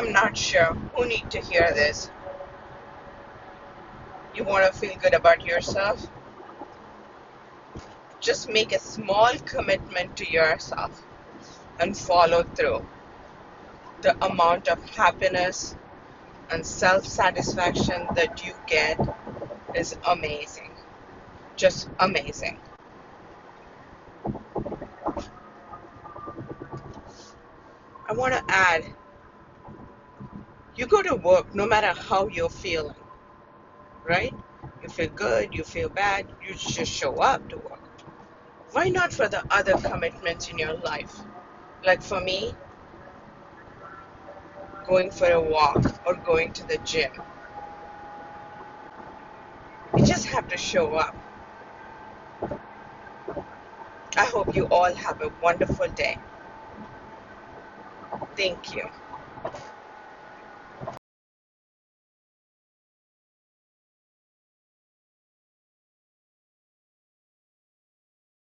I'm not sure who need to hear this. You want to feel good about yourself? Just make a small commitment to yourself and follow through. The amount of happiness and self-satisfaction that you get is amazing. Just amazing. I want to add, you go to work no matter how you're feeling, right? You feel good, you feel bad, you just show up to work. Why not for the other commitments in your life? Like for me, going for a walk or going to the gym. You just have to show up. I hope you all have a wonderful day. Thank you.